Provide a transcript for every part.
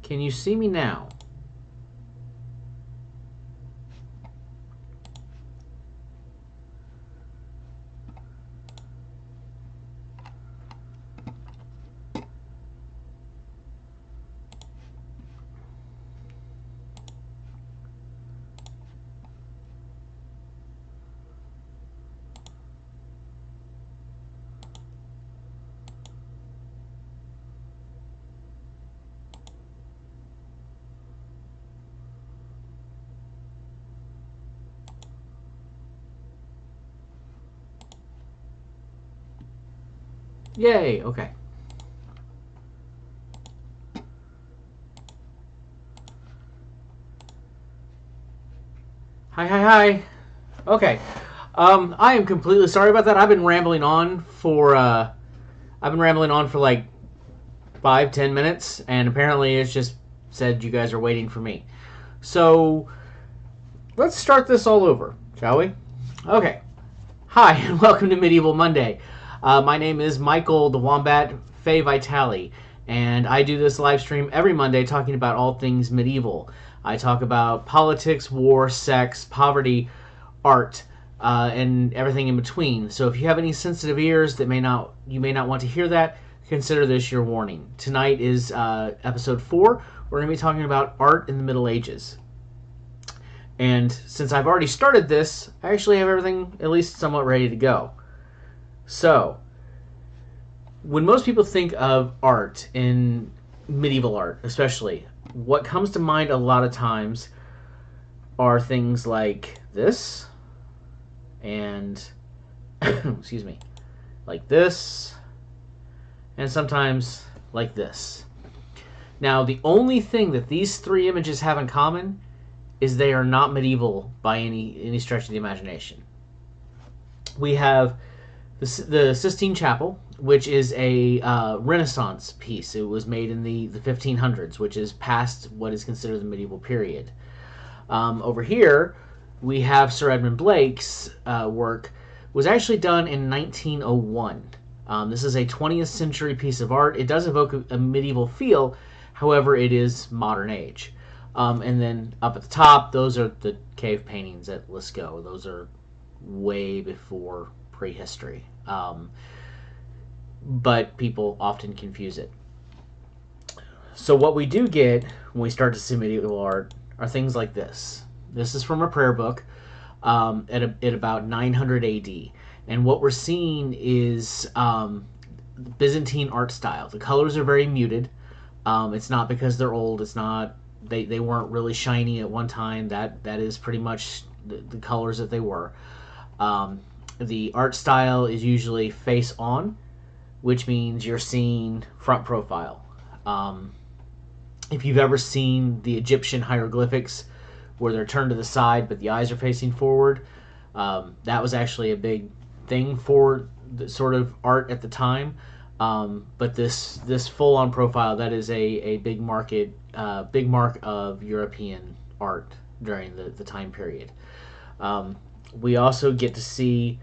Can you see me now? Yay, okay. Hi. Okay. I am completely sorry about that. I've been rambling on for like 5-10 minutes, and apparently it's just said you guys are waiting for me. So let's start this all over, shall we? Okay. Hi, and welcome to Medieval Monday. My name is Michael the Wombat Fay Vitale, and I do this live stream every Monday talking about all things medieval. I talk about politics, war, sex, poverty, art, and everything in between. So if you have any sensitive ears that you may not want to hear that, consider this your warning. Tonight is episode 4. We're going to be talking about art in the Middle Ages. And since I've already started this, I actually have everything at least somewhat ready to go. So, when most people think of art, in medieval art especially, what comes to mind a lot of times are things like this, and, excuse me, like this, and sometimes like this. Now, the only thing that these three images have in common is they are not medieval by any stretch of the imagination. We have the Sistine Chapel, which is a Renaissance piece. It was made in the 1500s, which is past what is considered the medieval period. Over here, we have Sir Edmund Blake's work. Was actually done in 1901. This is a 20th century piece of art. It does evoke a medieval feel, however, it is modern age. And then up at the top, those are the cave paintings at Lascaux. Those are way before prehistory. But people often confuse it. So what we do get when we start to see medieval art are things like this. This is from a prayer book at about 900 AD. And what we're seeing is Byzantine art style. The colors are very muted. It's not because they're old. It's not... They weren't really shiny at one time. That is pretty much the colors that they were. The art style is usually face on, which means you're seeing front profile. If you've ever seen the Egyptian hieroglyphics where they're turned to the side but the eyes are facing forward, that was actually a big thing for the sort of art at the time. But this full-on profile, that is a big mark of European art during the time period. We also get to see...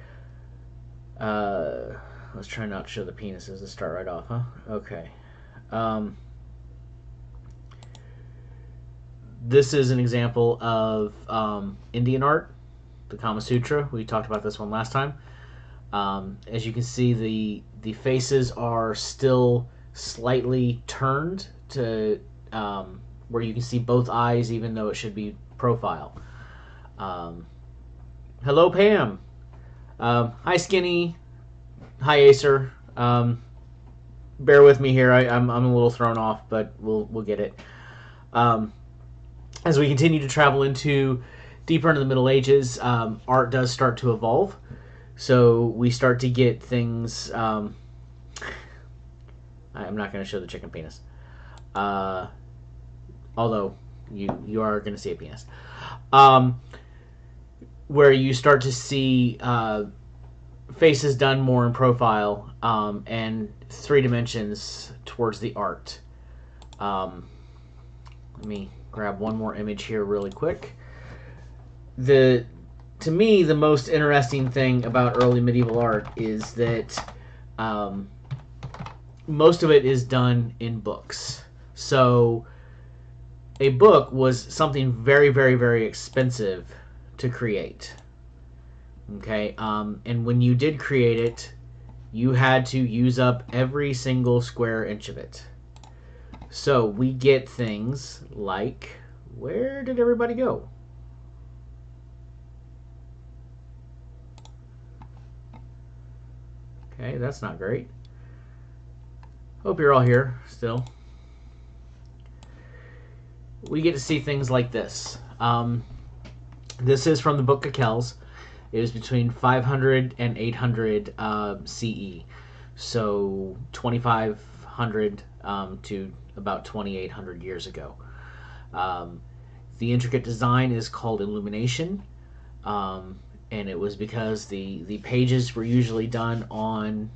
let's try not to show the penises. Let's start right off, huh? Okay. This is an example of Indian art, the Kama Sutra. We talked about this one last time. As you can see, the faces are still slightly turned to where you can see both eyes, even though it should be profile. Hello, Pam. Hi, Skinny. Hi, Acer. Bear with me here. I'm a little thrown off, but we'll get it. As we continue to travel deeper into the Middle Ages, art does start to evolve. So we start to get things... I'm not going to show the chicken penis. Although you are going to see a penis. Where you start to see faces done more in profile and 3 dimensions towards the art. Let me grab one more image here really quick. To me, the most interesting thing about early medieval art is that most of it is done in books. So a book was something very, very, very expensive to create. Okay, and when you did create it, you had to use up every single square inch of it. So we get things like, where did everybody go? Okay, that's not great. Hope you're all here still. We get to see things like this. This is from the Book of Kells. It was between 500 and 800 CE. So 2500 to about 2800 years ago. The intricate design is called illumination. And it was because the pages were usually done on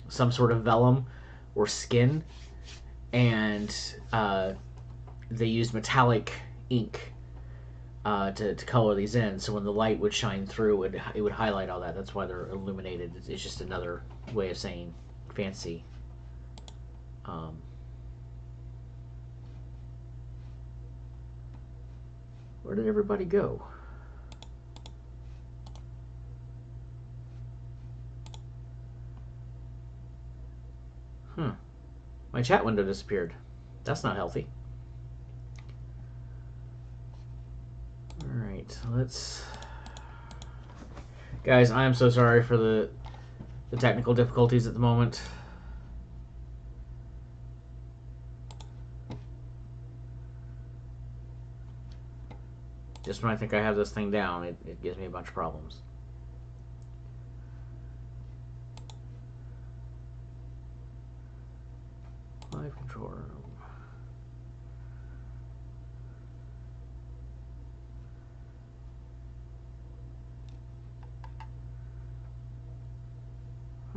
some sort of vellum or skin, and they used metallic ink to color these in. So when the light would shine through, it would highlight all that. That's why they're illuminated. It's just another way of saying fancy. Where did everybody go? My chat window disappeared. That's not healthy. Alright, let's... Guys, I am so sorry for the technical difficulties at the moment. Just when I think I have this thing down, it gives me a bunch of problems. Live control room.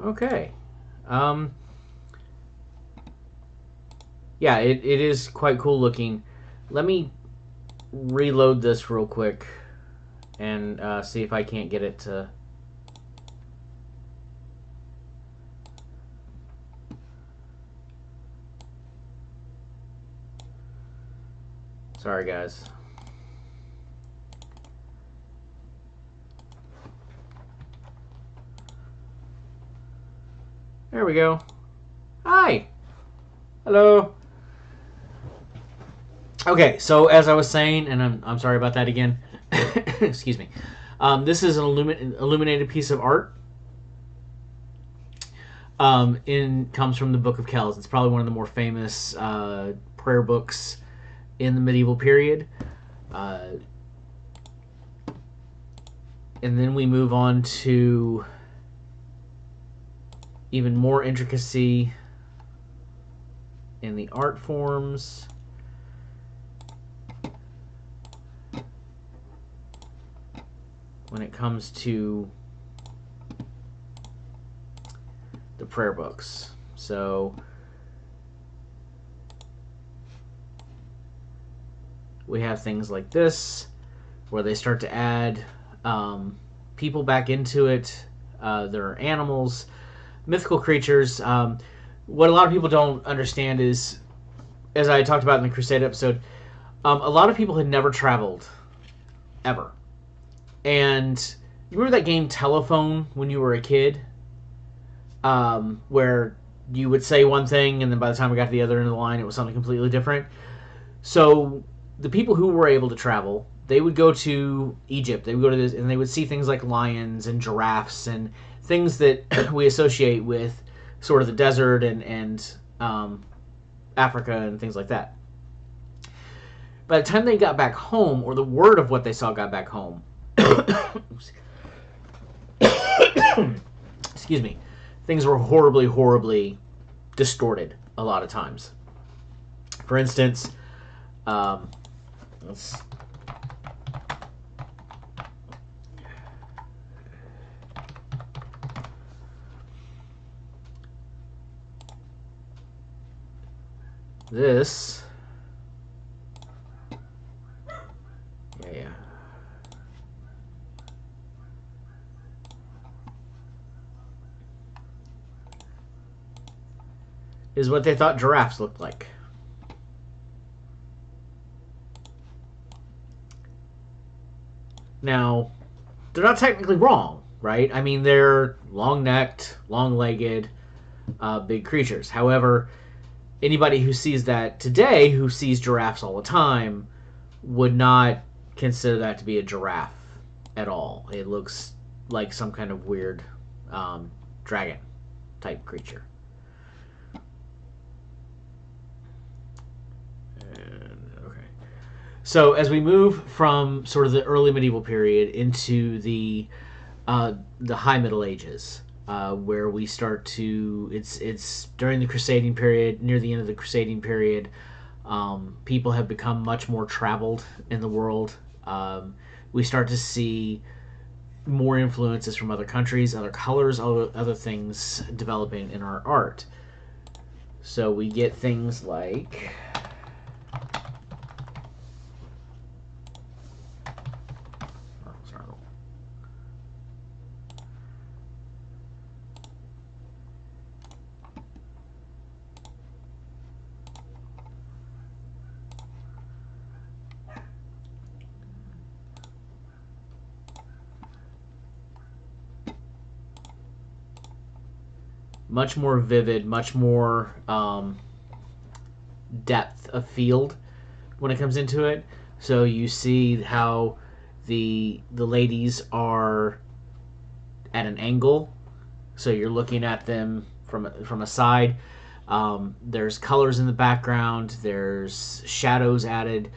Okay. Yeah, it is quite cool looking. Let me reload this real quick and see if I can't get it to... Sorry, guys. There we go. Hi. Hello. Okay, so as I was saying, and I'm sorry about that again. Excuse me. This is an illuminated piece of art. Comes from the Book of Kells. It's probably one of the more famous prayer books in the medieval period. And then we move on to even more intricacy in the art forms. When it comes to the prayer books. So we have things like this, where they start to add people back into it. There are animals, mythical creatures. What a lot of people don't understand is, as I talked about in the Crusade episode, a lot of people had never traveled, ever. And you remember that game Telephone when you were a kid? Where you would say one thing, and then by the time we got to the other end of the line, it was something completely different. So the people who were able to travel, they would go to Egypt. They would go to this, and they would see things like lions and giraffes and things that we associate with sort of the desert and Africa and things like that. By the time they got back home, or the word of what they saw got back home, excuse me, things were horribly, horribly distorted a lot of times. For instance, this, yeah. Is what they thought giraffes looked like. Now, they're not technically wrong, right? I mean, they're long-necked, long-legged, big creatures. However, anybody who sees that today, who sees giraffes all the time, would not consider that to be a giraffe at all. It looks like some kind of weird dragon type creature. Okay. So as we move from sort of the early medieval period into the High Middle Ages, where we start to it's during the Crusading period, near the end of the Crusading period. People have become much more traveled in the world. We start to see more influences from other countries, other colors, other things developing in our art. So we get things like much more vivid, much more depth of field when it comes into it. So you see how the ladies are at an angle, so you're looking at them from a side. There's colors in the background. There's shadows added.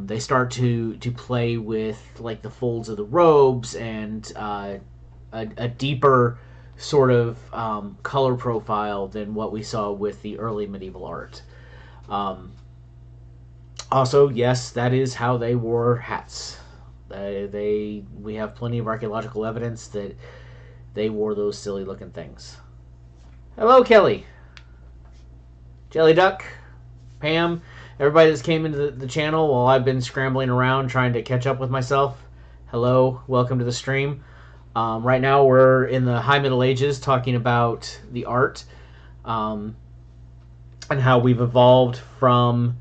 They start to play with like the folds of the robes and a deeper sort of color profile than what we saw with the early medieval art. Also, yes, that is how they wore hats. We have plenty of archaeological evidence that they wore those silly looking things. Hello, Kelly, Jelly Duck, Pam, everybody that's came into the channel while I've been scrambling around trying to catch up with myself. Hello, welcome to the stream. Right now we're in the High Middle Ages talking about the art and how we've evolved from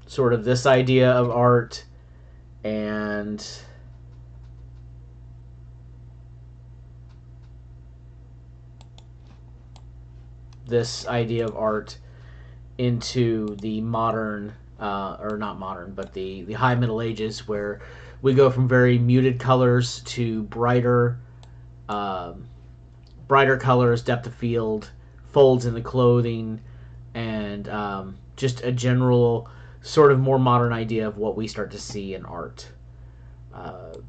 sort of this idea of art and this idea of art into the modern, or not modern, but the High Middle Ages, where we go from very muted colors to brighter colors, depth of field, folds in the clothing, and just a general sort of more modern idea of what we start to see in art. Nope.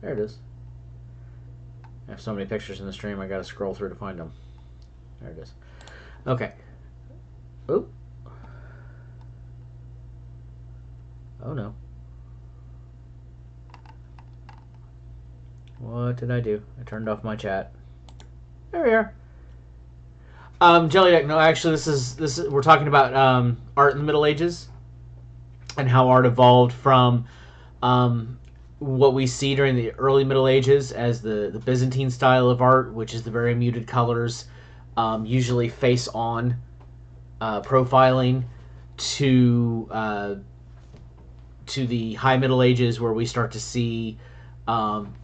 There it is. I have so many pictures in the stream, I gotta scroll through to find them. There it is. Okay. Oop. Oh no. What did I do? I turned off my chat. There we are. Jelly Deck. No, actually, this is we're talking about art in the Middle Ages and how art evolved from what we see during the early Middle Ages as the Byzantine style of art, which is the very muted colors, usually face-on profiling, to the High Middle Ages, where we start to see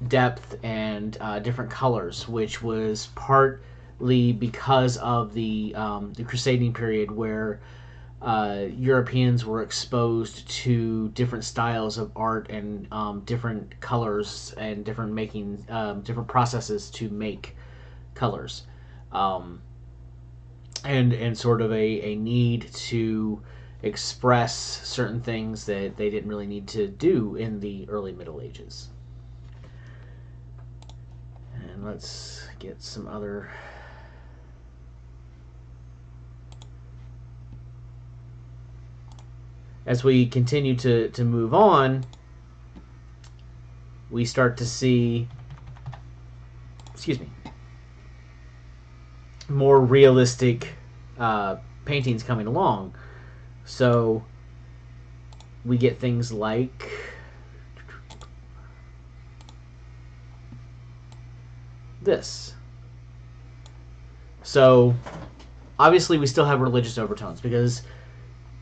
depth and different colors, which was partly because of the Crusading period, where Europeans were exposed to different styles of art and different colors and different processes to make colors, and sort of a need to express certain things that they didn't really need to do in the early Middle Ages. And let's get some other. As we continue to move on, we start to see, more realistic paintings coming along. So we get things like this. So obviously we still have religious overtones because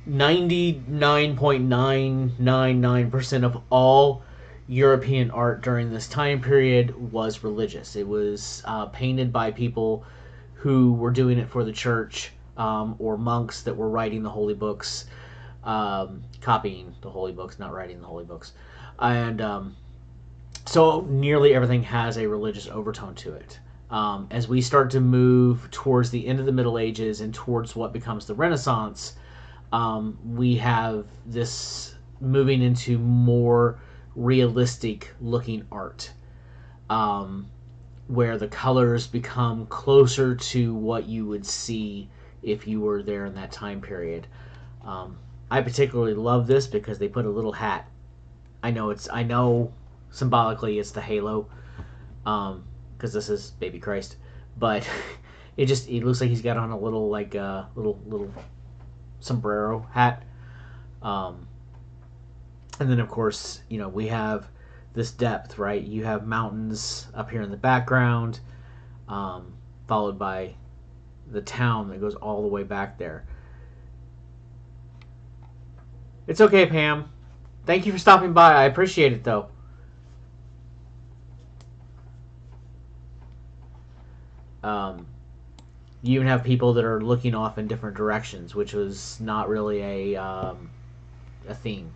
99.999% of all European art during this time period was religious. It was painted by people who were doing it for the church, or monks that were writing the holy books, copying the holy books, not writing the holy books. And so nearly everything has a religious overtone to it. As we start to move towards the end of the Middle Ages and towards what becomes the Renaissance, we have this moving into more realistic looking art, where the colors become closer to what you would see if you were there in that time period. I particularly love this because they put a little hat. I know symbolically it's the halo, because this is baby Christ, but it looks like he's got on a little little sombrero hat. And then of course, we have this depth, right? You have mountains up here in the background, followed by the town that goes all the way back there. It's okay, Pam. Thank you for stopping by. I appreciate it, though. You even have people that are looking off in different directions, which was not really a theme.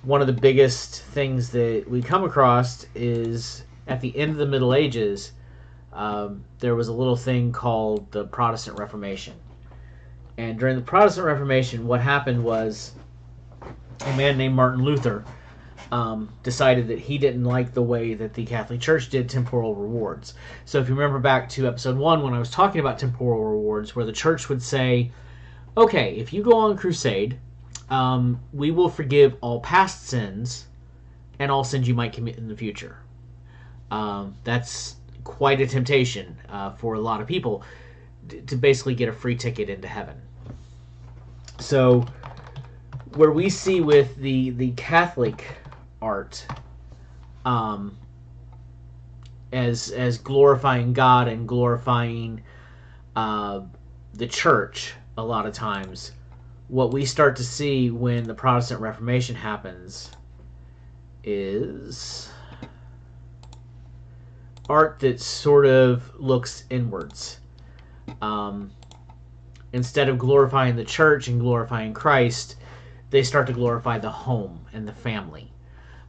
One of the biggest things that we come across is at the end of the Middle Ages, there was a little thing called the Protestant Reformation. And during the Protestant Reformation, what happened was a man named Martin Luther decided that he didn't like the way that the Catholic Church did temporal rewards. So if you remember back to episode 1 when I was talking about temporal rewards, where the church would say, okay, if you go on crusade, we will forgive all past sins and all sins you might commit in the future. That's quite a temptation for a lot of people to basically get a free ticket into heaven. So where we see with the Catholic art as glorifying God and glorifying the church, a lot of times what we start to see when the Protestant Reformation happens is art that sort of looks inwards. Instead of glorifying the church and glorifying Christ, they start to glorify the home and the family.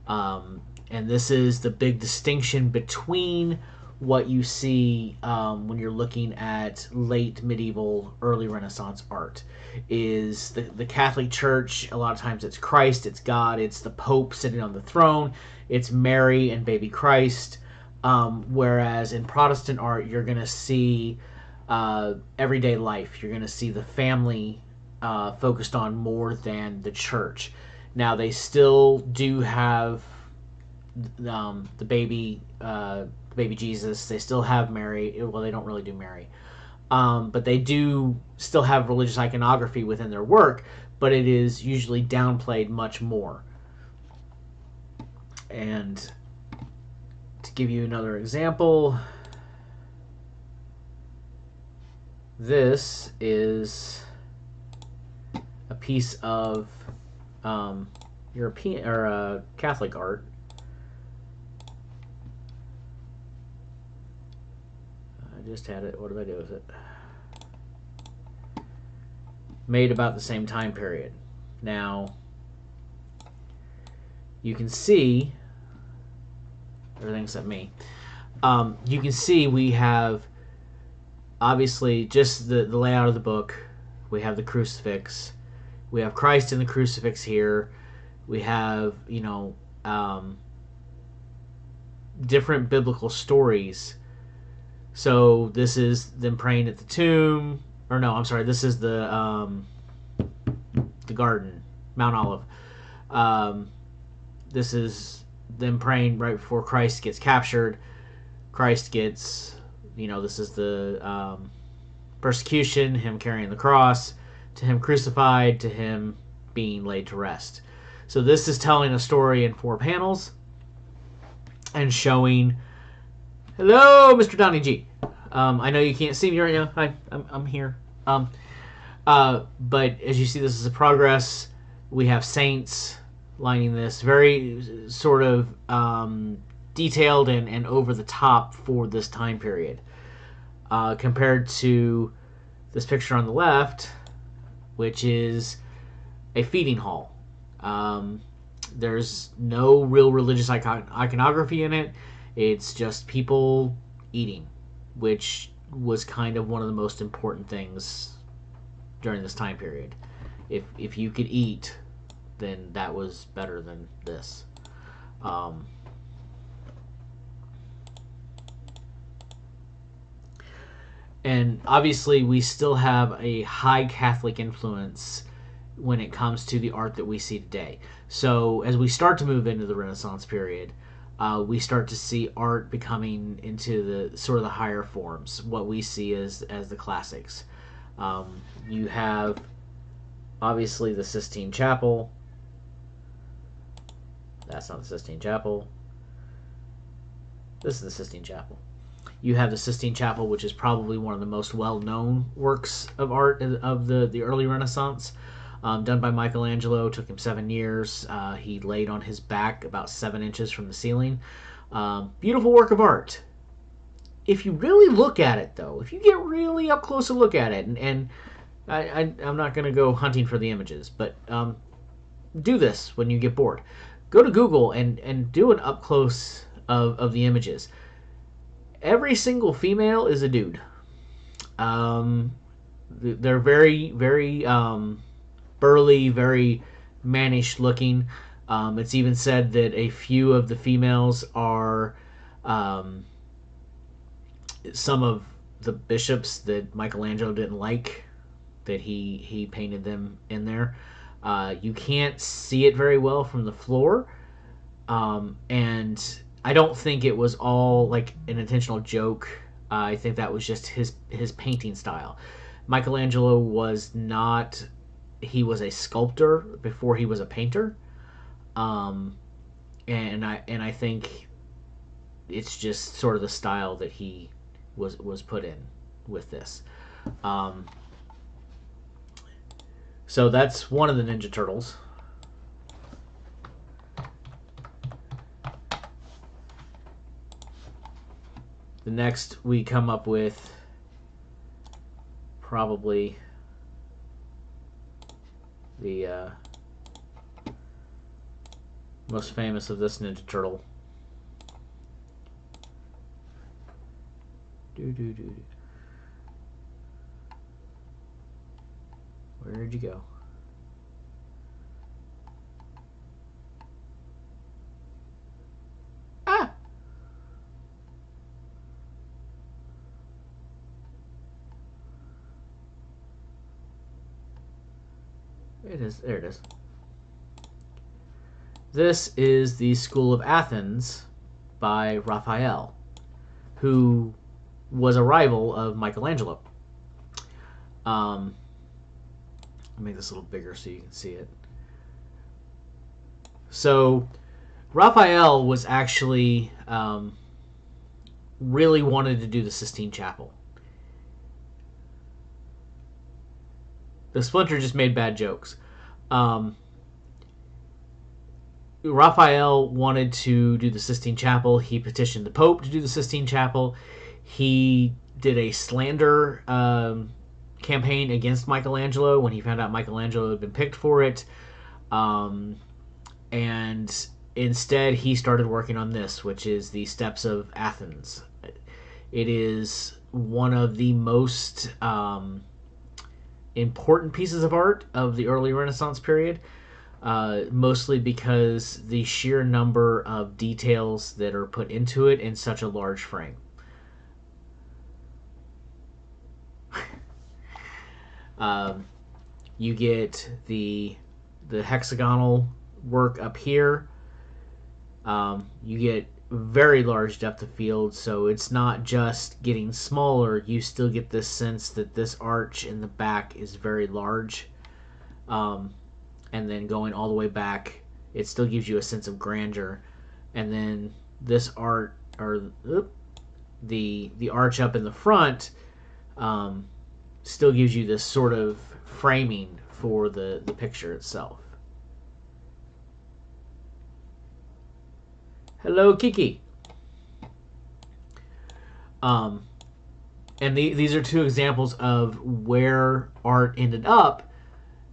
And this is the big distinction between what you see when you're looking at late medieval, early Renaissance art. Is the Catholic Church, a lot of times it's Christ, it's God, it's the Pope sitting on the throne, it's Mary and baby Christ. Whereas in Protestant art, you're going to see everyday life. You're going to see the family focused on more than the church. Now, they still do have the baby Jesus. They still have Mary. Well, they don't really do Mary. But they do still have religious iconography within their work, but it is usually downplayed much more. And to give you another example, this is a piece of European or Catholic art. I just had it. What did I do with it? Made about the same time period. Now, you can see everything except me. You can see we have obviously just the layout of the book. We have the crucifix. We have Christ in the crucifix here. We have, different biblical stories. So this is them praying at the tomb. Or no, I'm sorry. This is the garden, Mount Olive. This is them praying right before Christ gets captured. Christ gets, this is the persecution, him carrying the cross, to him crucified, to him being laid to rest. So this is telling a story in 4 panels and showing, hello, Mr. Donnie G. I know you can't see me right now. Hi, I'm here. But as you see, this is a progress. We have saints lining this, very sort of detailed and over the top for this time period. Compared to this picture on the left, which is a feeding hall. There's no real religious iconography in it. It's just people eating, which was kind of one of the most important things during this time period. If you could eat, then that was better than this. And obviously, we still have a high Catholic influence when it comes to the art that we see today. So as we start to move into the Renaissance period, we start to see art becoming into the sort of the higher forms, what we see as the classics. You have obviously the Sistine Chapel. That's not the Sistine Chapel. This is the Sistine Chapel. You have the Sistine Chapel, which is probably one of the most well-known works of art of the early Renaissance. Done by Michelangelo. Took him 7 years. He laid on his back about 7 inches from the ceiling. Beautiful work of art. If you really look at it, though, if you get really up close to look at it, and I'm not going to go hunting for the images, but do this when you get bored. Go to Google and do an up close of the images. Every single female is a dude. They're very, very burly, very mannish looking. It's even said that a few of the females are some of the bishops that Michelangelo didn't like, that he painted them in there. You can't see it very well from the floor, and I don't think it was all like an intentional joke. I think that was just his painting style. Michelangelo was not. He was a sculptor before he was a painter, and I think it's just sort of the style that he was put in with this. So that's one of the Ninja Turtles. The next we come up with probably the most famous of this Ninja Turtle. Where'd you go? Ah! It is. There it is. This is the School of Athens by Raphael, who was a rival of Michelangelo. I'll make this a little bigger so you can see it. So Raphael was actually really wanted to do the Sistine Chapel. The Splinter just made bad jokes. Raphael wanted to do the Sistine Chapel. He petitioned the Pope to do the Sistine Chapel. He did a slander campaign against Michelangelo when he found out Michelangelo had been picked for it. And instead, he started working on this, which is the Steps of Athens. It is one of the most important pieces of art of the early Renaissance period, mostly because the sheer number of details that are put into it in such a large frame. You get the hexagonal work up here. You get very large depth of field, so it's not just getting smaller. You still get this sense that this arch in the back is very large, and then going all the way back, it still gives you a sense of grandeur. And then this art, or the arch up in the front, still gives you this sort of framing for the picture itself. Hello, Kiki. And these are two examples of where art ended up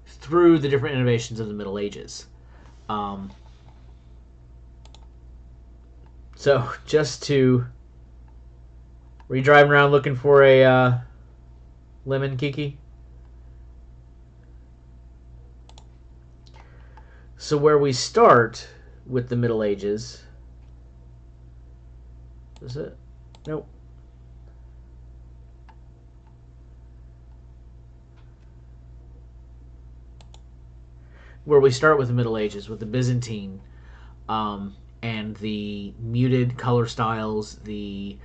through the different innovations of the Middle Ages. So just to... Were you driving around looking for a lemon, Kiki? So where we start with the Middle Ages... Is it? Nope. Where we start with the Middle Ages, with the Byzantine, and the muted color styles, the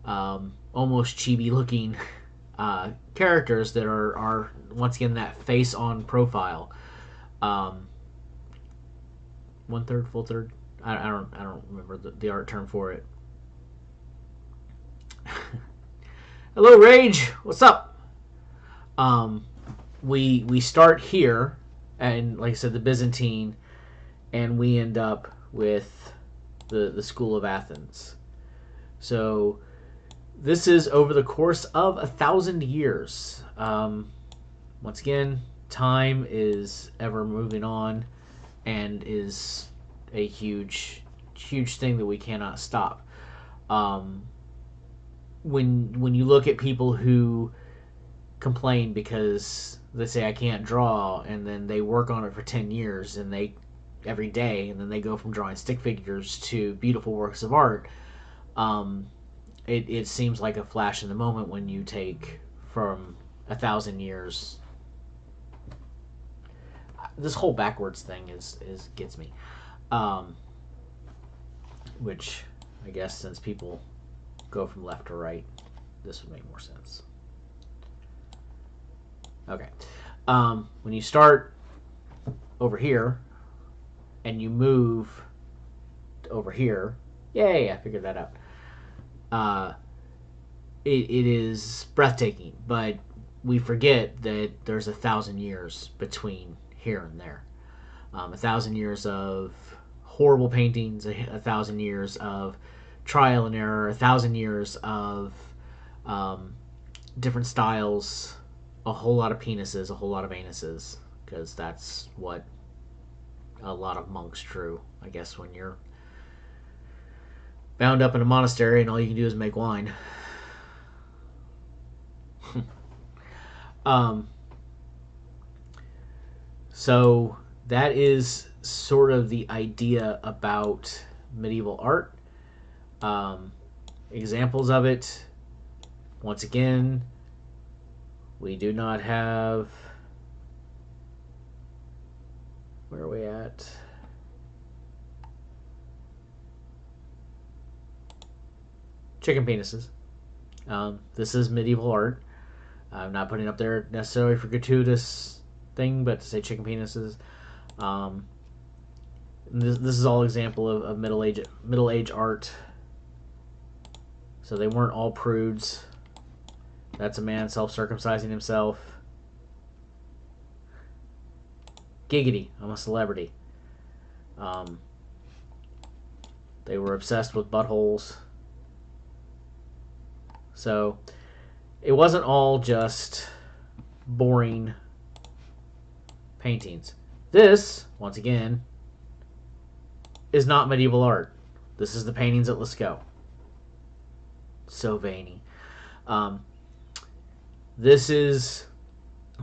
almost chibi-looking characters that are once again that face-on profile. 1/3, full third. I don't remember the art term for it. Hello, Rage. What's up? We start here, and like I said, the Byzantine, and we end up with the School of Athens. So this is over the course of 1,000 years. Once again, time is ever moving on, and is a huge thing that we cannot stop. When you look at people who complain because they say I can't draw, and then they work on it for 10 years and every day, and then they go from drawing stick figures to beautiful works of art, it seems like a flash in the moment when you take from 1,000 years. This whole backwards thing is gets me, which I guess since people go from left to right, this would make more sense. Okay. When you start over here and you move to over here, yay, I figured that out. It is breathtaking, but we forget that there's 1,000 years between here and there. 1,000 years of horrible paintings, 1,000 years of trial and error, 1,000 years of different styles, a whole lot of penises, a whole lot of anuses, because that's what a lot of monks drew, I guess, when you're bound up in a monastery and all you can do is make wine. So that is sort of the idea about medieval art. Examples of it, once again, we do not have... Where are we at? Chicken penises. This is medieval art. I'm not putting it up there necessarily for gratuitous thing, but to say chicken penises. This is all example of Middle Age art. So they weren't all prudes. That's a man self-circumcising himself. Giggity, I'm a celebrity. They were obsessed with buttholes. So it wasn't all just boring paintings. This, once again, is not medieval art. This is the paintings at Lascaux. So veiny. This is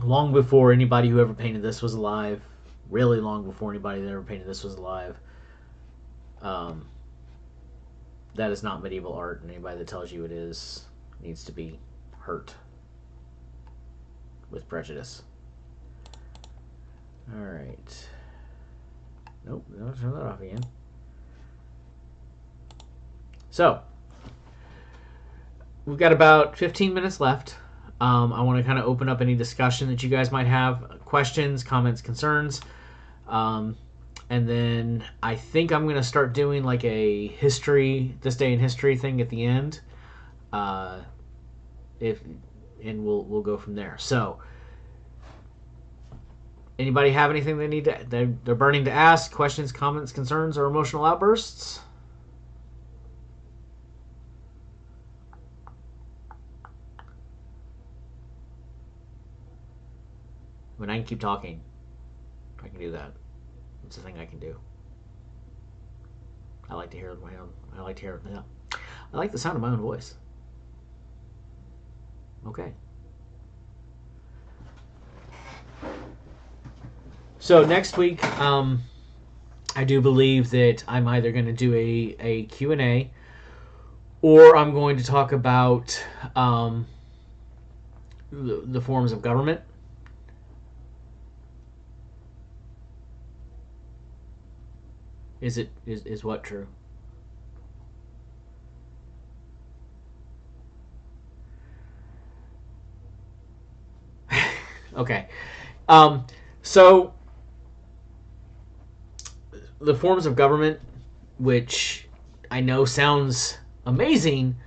long before anybody who ever painted this was alive. Really long before anybody that ever painted this was alive. That is not medieval art, and anybody that tells you it is needs to be hurt with prejudice. Alright. Nope, don't turn that off again. So, we've got about 15 minutes left. I want to kind of open up any discussion that you guys might have, questions, comments, concerns. And then I think I'm going to start doing like a history, this day in history thing at the end. If and we'll go from there. So, anybody have anything they need to they're burning to ask? Questions, comments, concerns, or emotional outbursts? I mean, I can keep talking. I can do that. It's a thing I can do. I like to hear my own. I like to hear. Yeah. I like the sound of my own voice. Okay. So next week, I do believe that I'm either going to do a Q&A, or I'm going to talk about the forms of government. Is what true? Okay. So the forms of government, which I know sounds amazing,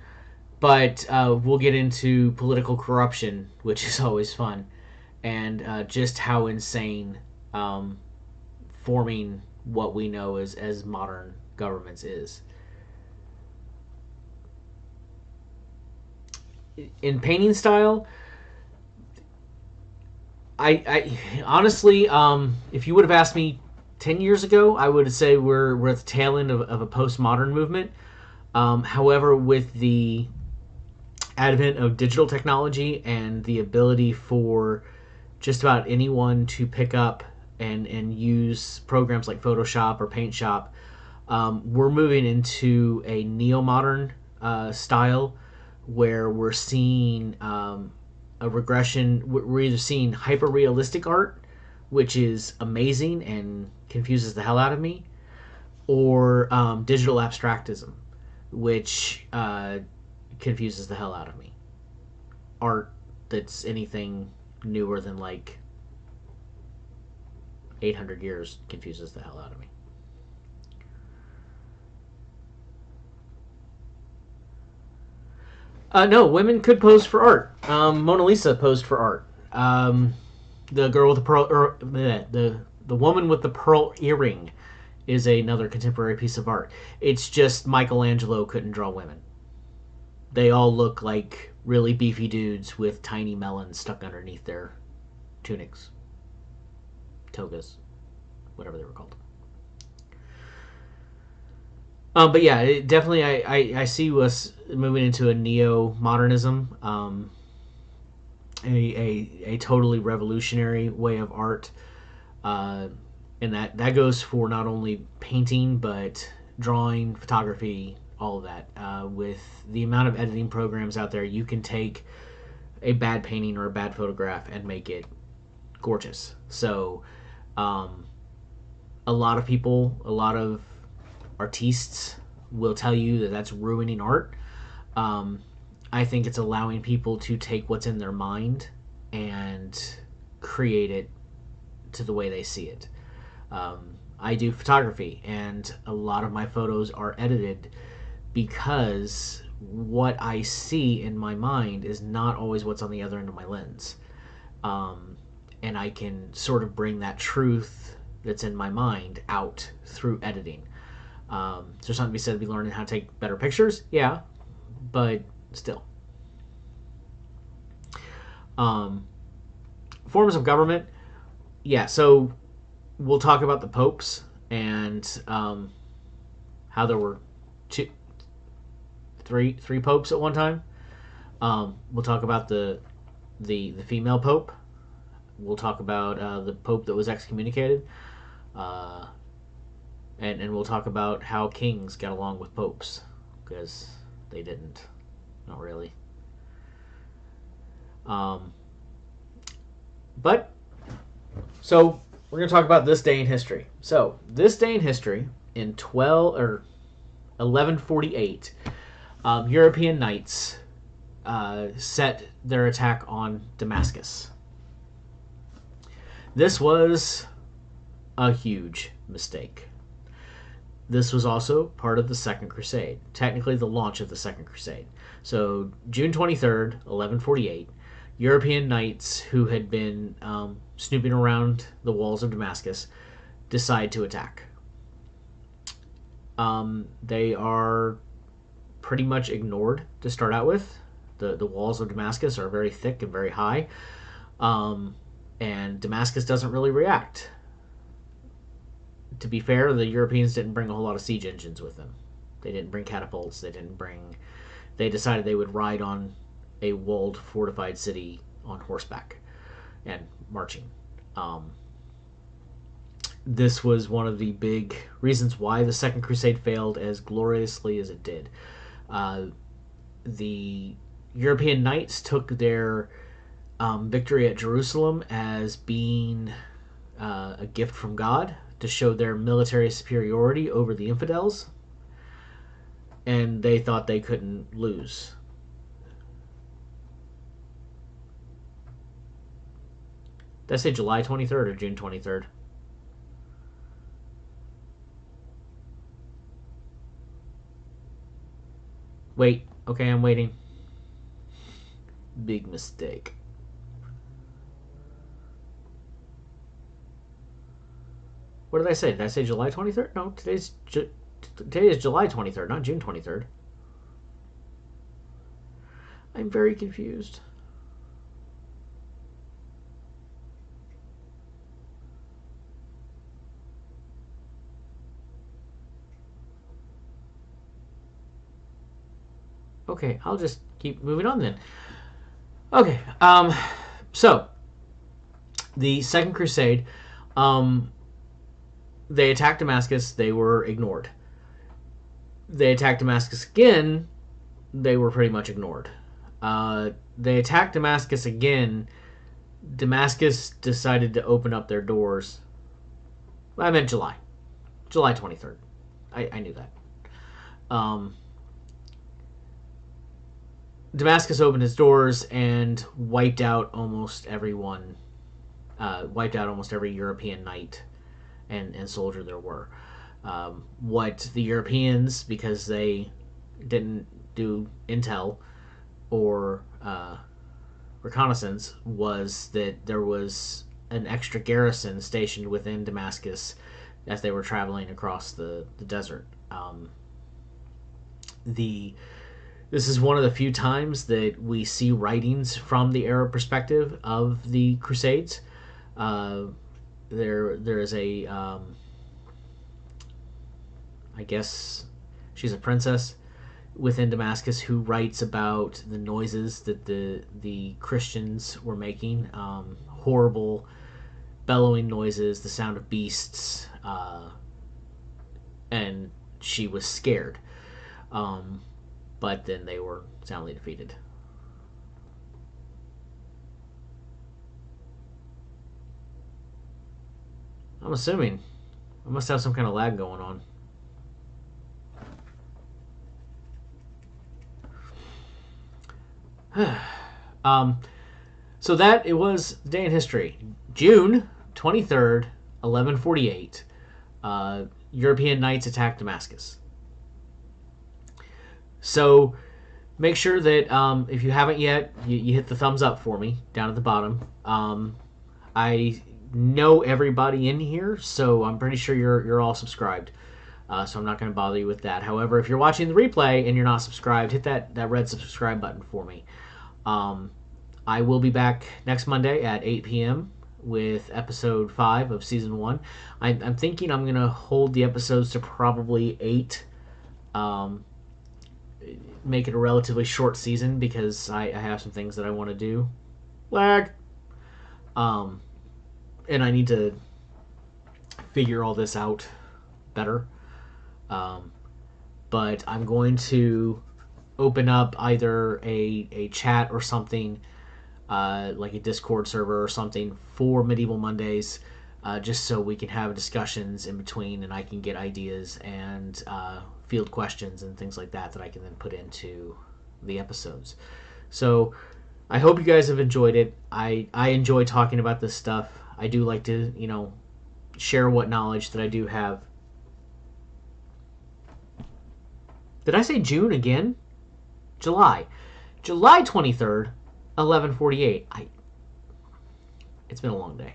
but we'll get into political corruption, which is always fun, and just how insane forming what we know as modern governments is. In painting style, I honestly, if you would have asked me 10 years ago, I would say we're at the tail end of a postmodern movement. However, with the advent of digital technology and the ability for just about anyone to pick up and use programs like Photoshop or Paint Shop, we're moving into a neo-modern style where we're seeing a regression. We're either seeing hyper-realistic art, which is amazing and confuses the hell out of me, or digital abstractism, which confuses the hell out of me. Art that's anything newer than like 800 years confuses the hell out of me. No, women could pose for art. Mona Lisa posed for art. The girl with the pearl, the woman with the pearl earring is another contemporary piece of art. It's just Michelangelo couldn't draw women. They all look like really beefy dudes with tiny melons stuck underneath their tunics, togas, whatever they were called. But yeah, definitely I see us moving into a neo-modernism, a totally revolutionary way of art. And that goes for not only painting, but drawing, photography, all of that. With the amount of editing programs out there, you can take a bad painting or a bad photograph and make it gorgeous. So a lot of people, a lot of artists will tell you that that's ruining art. I think it's allowing people to take what's in their mind and create it to the way they see it. I do photography, and a lot of my photos are edited because what I see in my mind is not always what's on the other end of my lens. And I can sort of bring that truth that's in my mind out through editing. There's something to be said to be learning how to take better pictures, yeah, but still. Forms of government, yeah, so we'll talk about the popes and how there were three popes at one time. We'll talk about the female pope. We'll talk about the pope that was excommunicated. And we'll talk about how kings got along with popes, because they didn't. Not really. But, so, we're going to talk about this day in history. So, this day in history, in 1148, European knights set their attack on Damascus. This was a huge mistake. This was also part of the Second Crusade, technically the launch of the Second Crusade. So June 23rd, 1148, European knights who had been snooping around the walls of Damascus decide to attack. They are pretty much ignored to start out with. The walls of Damascus are very thick and very high, and Damascus doesn't really react. To be fair, the Europeans didn't bring a whole lot of siege engines with them. They didn't bring catapults. They decided they would ride on a walled, fortified city on horseback and marching. This was one of the big reasons why the Second Crusade failed as gloriously as it did. The European knights took their victory at Jerusalem as being a gift from God to show their military superiority over the infidels, and they thought they couldn't lose. Did I say July 23rd or June 23rd? Wait. Okay, I'm waiting. Big mistake. What did I say? Did I say July 23rd? No, today is July 23rd, not June 23rd. I'm very confused. Okay, I'll just keep moving on then. Okay, so the Second Crusade, they attacked Damascus. They were ignored. They attacked Damascus again. They were pretty much ignored. They attacked Damascus again. Damascus decided to open up their doors. I meant July 23rd. I knew that. Damascus opened its doors and wiped out almost everyone. Wiped out almost every European knight and soldier there were. What the Europeans, because they didn't do intel or reconnaissance, was that there was an extra garrison stationed within Damascus as they were traveling across the desert. This is one of the few times that we see writings from the Arab perspective of the Crusades. There is a, I guess she's a princess within Damascus who writes about the noises that the Christians were making, horrible bellowing noises, the sound of beasts, and she was scared. But then they were soundly defeated. I'm assuming. I must have some kind of lag going on. So that it was the day in history. June 23rd, 1148. European knights attacked Damascus. So make sure that if you haven't yet, you hit the thumbs up for me down at the bottom. I know everybody in here, so I'm pretty sure you're all subscribed. So I'm not going to bother you with that. However, if you're watching the replay and you're not subscribed, hit that red subscribe button for me. I will be back next Monday at 8 p.m. with episode 5 of season 1. I'm thinking I'm going to hold the episodes to probably 8. Make it a relatively short season because I have some things that I want to do. Lag. And I need to figure all this out better. But I'm going to open up either a chat or something, like a Discord server or something for Medieval Mondays, just so we can have discussions in between and I can get ideas and field questions and things like that I can then put into the episodes. So I hope you guys have enjoyed it. I enjoy talking about this stuff. I do like to, share what knowledge that I do have. Did I say June again? July 23rd, 11:48. It's been a long day.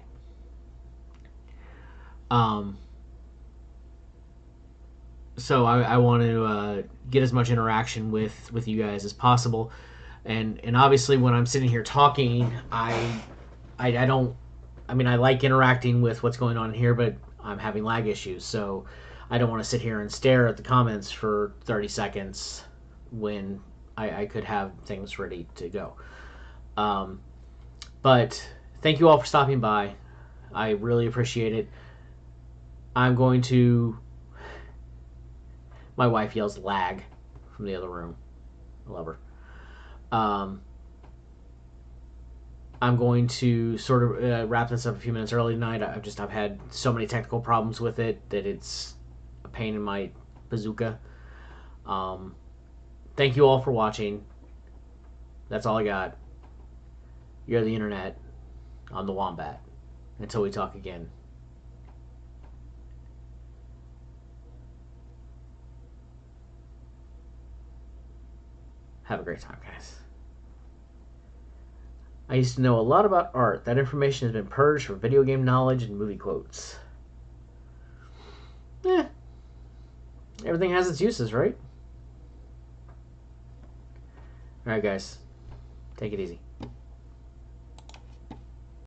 So I want to get as much interaction with you guys as possible, and obviously when I'm sitting here talking, I don't. I mean, I like interacting with what's going on here, but I'm having lag issues, so I don't want to sit here and stare at the comments for 30 seconds when I could have things ready to go. But thank you all for stopping by. I really appreciate it. I'm going to... My wife yells lag from the other room. I love her. I'm going to sort of wrap this up a few minutes early tonight. I've had so many technical problems with it that it's a pain in my bazooka. Thank you all for watching. That's all I got. You're the internet. I'm the Wombat. Until we talk again. Have a great time, guys. I used to know a lot about art. That information has been purged for video game knowledge and movie quotes. Everything has its uses, right? Alright, guys. Take it easy.